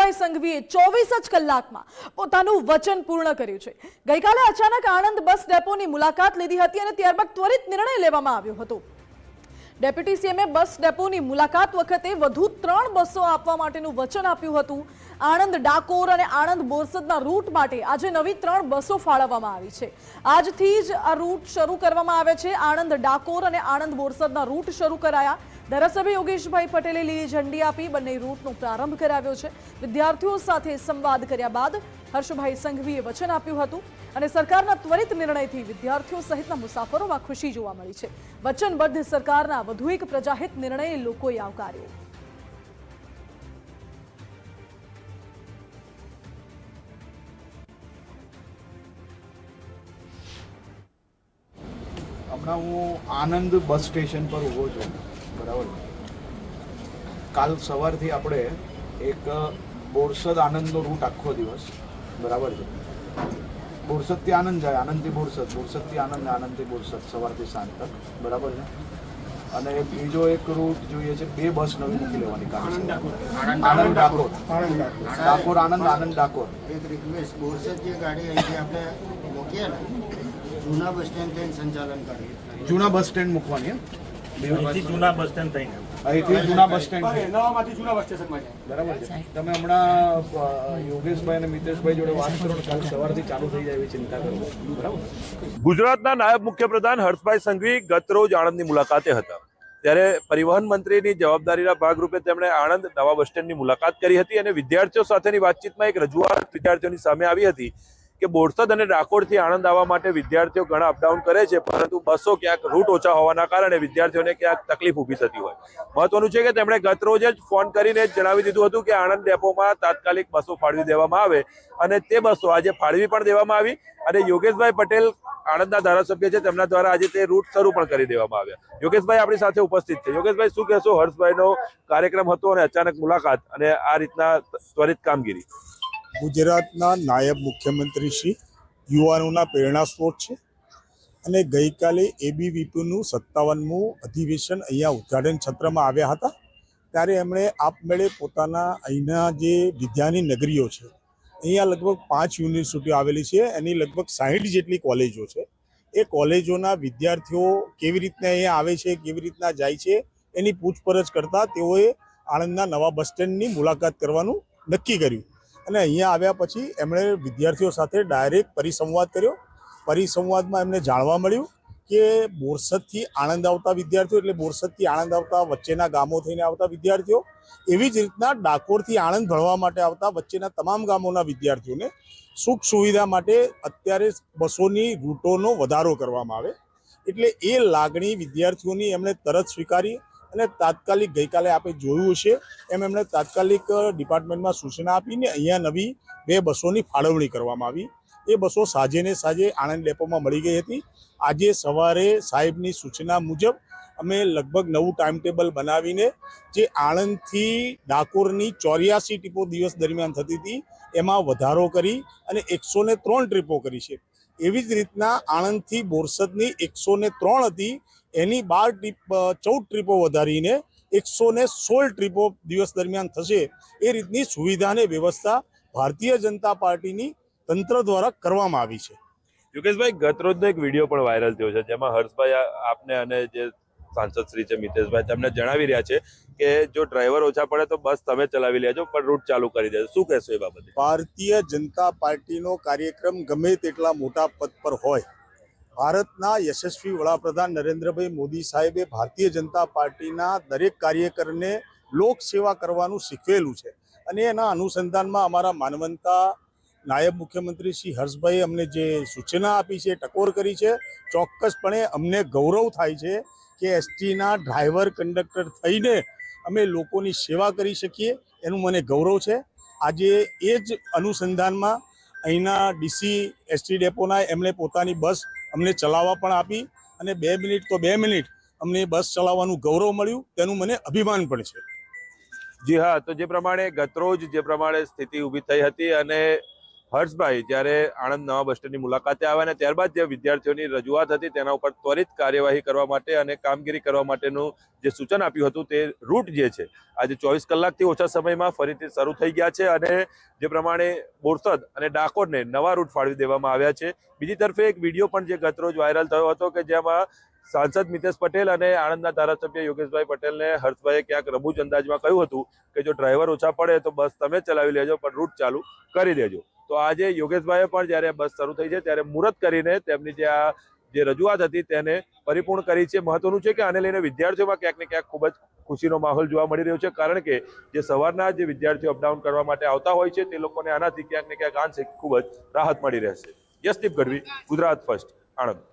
હર્ષભાઈ સંઘવીએ 24 જ કલાકમાં પોતાનું વચન પૂર્ણ કર્યું છે। ગઈકાલે અચાનક આણંદ બસ ડેપોની મુલાકાત લીધી હતી અને ત્યારબાદ ત્વરિત નિર્ણય લેવામાં આવ્યો હતો। ડેપ્યુટી સીએમએ બસ ડેપોની મુલાકાત વખતે વધુ 3 બસો આપવા માટેનું વચન આપ્યું હતું। આણંદ ડાકોર અને આણંદ બોરસદના રૂટ માટે આજે નવી 3 બસો ફાળવવામાં આવી છે। આજથી જ આ રૂટ શરૂ કરવામાં આવે છે। આણંદ ડાકોર અને આણંદ બોરસદના રૂટ શરૂ કરાયા। ધારાસભ્ય યોગેશભાઈ પટેલે લીલી ઝંડી આપી બંને રૂટનો પ્રારંભ કરાવ્યો છે। વિદ્યાર્થીઓ સાથે સંવાદ કર્યા બાદ હર્ષભાઈ સંઘવીએ વચન આપ્યું હતું અને સરકારના ત્વરિત નિર્ણયથી વિદ્યાર્થીઓ સહિતના મુસાફરોમાં ખુશી જોવા મળી છે। વચનબદ્ધ સરકારના વધુ એક પ્રજાહિત નિર્ણય લોકોએ આવકાર્યો। હમણાં હું આનંદ બસ સ્ટેશન પર ઊભો છું, બરાબર। કાલ સવારથી આપણે એક બોરસદ આનંદનો રૂટ આખો દિવસ, બરાબર છે। બોરસદથી આનંદ જાય, આનંદથી બોરસદ, બોરસદથી આનંદ, આનંદથી બોરસદ સવારથી સાંજ તક, બરાબર છે। અને બીજો એક રૂટ જોઈએ છે, 2 બસ નવી મૂકી લેવાની કાલે આનંદ ડાકોર, ડાકોર આનંદ, આનંદ ડાકોર। એક રિક્વેસ્ટ, બોરસદ જે ગાડી અહીંથી આપણે મૂકીએ ને જૂના બસ સ્ટેન્ડ થઈને સંચાલન કરીએ, જૂના બસ સ્ટેન્ડ મૂકવાની, જૂના બસ સ્ટેન્ડ થઈને અહીંથી જૂના બસ સ્ટેન્ડ, નવામાંથી જૂના બસ સ્ટેશનમાં બરાબર છે। તમે હમણાં યોગેશભાઈ અને મિતેશભાઈ જોડે વાત કરો, કાલ સવારથી ચાલુ થઈ જાય એવી ચિંતા કરો, બરાબર। ગુજરાતના નાયબ મુખ્યપ્રધાન હર્ષભાઈ સંઘવી ગત રોજ આણંદની મુલાકાતે હતા, ત્યારે પરિવહન મંત્રીની જવાબદારીના ભાગરૂપે તેમણે આણંદ નવા બસ સ્ટેન્ડની મુલાકાત કરી હતી અને વિદ્યાર્થીઓ સાથેની વાતચીતમાં એક રજૂઆત વિદ્યાર્થીઓની સામે આવી હતી કે બોરસદ અને ડાકોરથી આણંદ આવવા માટે વિદ્યાર્થીઓ ઘણા અપડાઉન કરે છે, પરંતુ બસો ક્યાંક રૂટ ઓછા હોવાના કારણે વિદ્યાર્થીઓને ક્યાંક તકલીફ ઊભી થતી હોય। મહત્વનું છે કે તેમણે ગત રોજ જ ફોન કરીને જણાવી દીધું હતું કે આણંદ ડેપોમાં તાત્કાલિક બસો ફાળવી દેવામાં આવે અને તે બસો આજે ફાળવી પણ દેવામાં આવી અને યોગેશભાઈ પટેલ આણંદના ધારાસભ્ય છે, તેમના દ્વારા આજે તે રૂટ શરૂ પણ કરી દેવામાં આવ્યા। યોગેશભાઈ આપણી સાથે ઉપસ્થિત છે। યોગેશભાઈ, શું કહેશો? હર્ષભાઈનો કાર્યક્રમ હતો અને અચાનક મુલાકાત અને આ રીતના ત્વરિત કામગીરી। ગુજરાતના નાયબ મુખ્યમંત્રી શ્રી યુવાનોના પ્રેરણા સ્ત્રોત છે અને ગઈકાલે એબીવીપીનું 57મું અધિવેશન અહીંયા ઉદ્ઘાટન સત્રમાં આવ્યા હતા, ત્યારે એમણે આપમેળે પોતાના અહીંના જે વિદ્યાની નગરીઓ છે, અહીંયા લગભગ 5 યુનિવર્સિટીઓ આવેલી છે, એની લગભગ 60 જેટલી કોલેજો છે। એ કોલેજોના વિદ્યાર્થીઓ કેવી રીતના અહીંયા આવે છે, કેવી રીતના જાય છે, એની પૂછપરછ કરતાં તેઓએ આણંદના નવા બસ સ્ટેન્ડની મુલાકાત કરવાનું નક્કી કર્યું અને અહીંયા આવ્યા પછી એમણે વિદ્યાર્થીઓ સાથે ડાયરેક્ટ પરિસંવાદ કર્યો। પરિસંવાદમાં એમને જાણવા મળ્યું કે બોરસદથી આણંદ આવતા વિદ્યાર્થીઓ, એટલે બોરસદથી આણંદ આવતા વચ્ચેના ગામો થઈને આવતા વિદ્યાર્થીઓ, એવી જ રીતના ડાકોરથી આણંદ ભણવા માટે આવતા વચ્ચેના તમામ ગામોના વિદ્યાર્થીઓને સુખ સુવિધા માટે અત્યારે બસોની રૂટોનો વધારો કરવામાં આવે, એટલે એ લાગણી વિદ્યાર્થીઓની એમણે તરત સ્વીકારી અને તાત્કાલિક ગઈકાલે આપણે જોયું હશે એમ એમણે તાત્કાલિક ડિપાર્ટમેન્ટમાં સૂચના આપીને અહીંયા નવી 2 બસોની ફાળવણી કરવામાં આવી। એ બસો સાંજે આણંદ ડેપોમાં મળી ગઈ હતી। આજે સવારે સાહેબની સૂચના મુજબ અમે લગભગ નવું ટાઈમ ટેબલ બનાવીને જે આણંદથી ડાકોરની 84 ટ્રીપો દિવસ દરમિયાન થતી હતી એમાં વધારો કરી અને 103 ટ્રીપો કરી છે। એવી જ રીતના આણંદથી બોરસદની 103 હતી, એની 14 ટ્રીપો વધારીને 116 ટ્રીપો દિવસ દરમિયાન થશે। એ રીતની સુવિધા અને વ્યવસ્થા ભારતીય જનતા પાર્ટીની તંત્ર દ્વારા કરવામાં આવી છે। યોગેશભાઈ, ગત રોજનો એક વિડીયો પણ વાયરલ થયો છે, જેમાં હર્ષભાઈ આપને અને જે સાંસદ શ્રી છે મિતેશભાઈ, તેમને જણાવી રહ્યા છે કે જો ડ્રાઈવર ઓછા પડે તો બસ તમે ચલાવી લેજો, પણ રૂટ ચાલુ કરી દેજો। શું કહેશો એ બાબતે? ભારતીય જનતા પાર્ટીનો કાર્યક્રમ ગમે તેટલા મોટા પદ પર હોય, ભારતના યશસ્વી વડાપ્રધાન નરેન્દ્રભાઈ મોદી સાહેબે ભારતીય જનતા પાર્ટીના દરેક કાર્યકરને લોકસેવા કરવાનું શીખવેલું છે અને એના અનુસંધાનમાં અમારા માનવંતા નાયબ મુખ્યમંત્રી શ્રી હર્ષભાઈ અમને જે સૂચના આપી છે, ટકોર કરી છે, ચોક્કસપણે અમને ગૌરવ થાય છે કે એસટીના ડ્રાઈવર કંડક્ટર થઈને અમે લોકોની સેવા કરી શકીએ, એનું મને ગૌરવ છે। આજે એ જ અનુસંધાનમાં અહીંના ડીસી એસટી ડેપોના એમણે પોતાની બસ અમને ચલાવવા પણ આપી અને 2 મિનિટ તો 2 મિનિટ અમને બસ ચલાવવાનું ગૌરવ મળ્યું, તેનું મને અભિમાન પણ છે। જી હા, તો જે પ્રમાણે ગતરોજ જે પ્રમાણે સ્થિતિ ઊભી થઈ હતી અને હર્ષભાઈ જ્યારે આણંદ નવા બસ સ્ટેન્ડની મુલાકાતે આવ્યા અને ત્યારબાદ જે વિદ્યાર્થીઓની રજૂઆત હતી તેના ઉપર ત્વરિત કાર્યવાહી કરવા માટે અને કામગીરી કરવા માટેનું જે સૂચન આપ્યું હતું તે રૂટ જે છે આજે 24 કલાકથી ઓછા સમયમાં ફરીથી શરૂ થઈ ગયા છે અને જે પ્રમાણે બોરસદ અને ડાકોરને નવા રૂટ ફાળવી દેવામાં આવ્યા છે. બીજી તરફે એક વિડીયો પણ જે ગતરોજ વાયરલ થયો હતો કે જેમાં સાંસદ મિતેશ પટેલ અને આણંદના ધારાસભ્ય યોગેશભાઈ પટેલને હર્ષભાઈએ ક્યાંક રમૂજ અંદાજમાં કહ્યું હતું કે જો ડ્રાઈવર ઓછા પડે તો બસ તમે ચલાવી લેજો પણ રૂટ ચાલુ કરી દેજો. તો આજે યોગેશભાઈએ પણ જ્યારે બસ શરૂ થઈ છે ત્યારે મુહૂર્ત કરીને તેમની જે રજૂઆત હતી તેને પરિપૂર્ણ કરી છે. મહત્વનું છે કે આને લઈને વિદ્યાર્થીઓમાં ક્યાંક ને ક્યાંક ખૂબ જ ખુશીનો માહોલ જોવા મળી રહ્યો છે, કારણ કે જે સવારના જે વિદ્યાર્થીઓ અપડાઉન કરવા માટે આવતા હોય છે તે લોકોને આનાથી ક્યાંક ને ક્યાંક આંશિક ખૂબ જ રાહત મળી રહેશે. યશદીપ ગઢવી, ગુજરાત ફર્સ્ટ, આણંદ.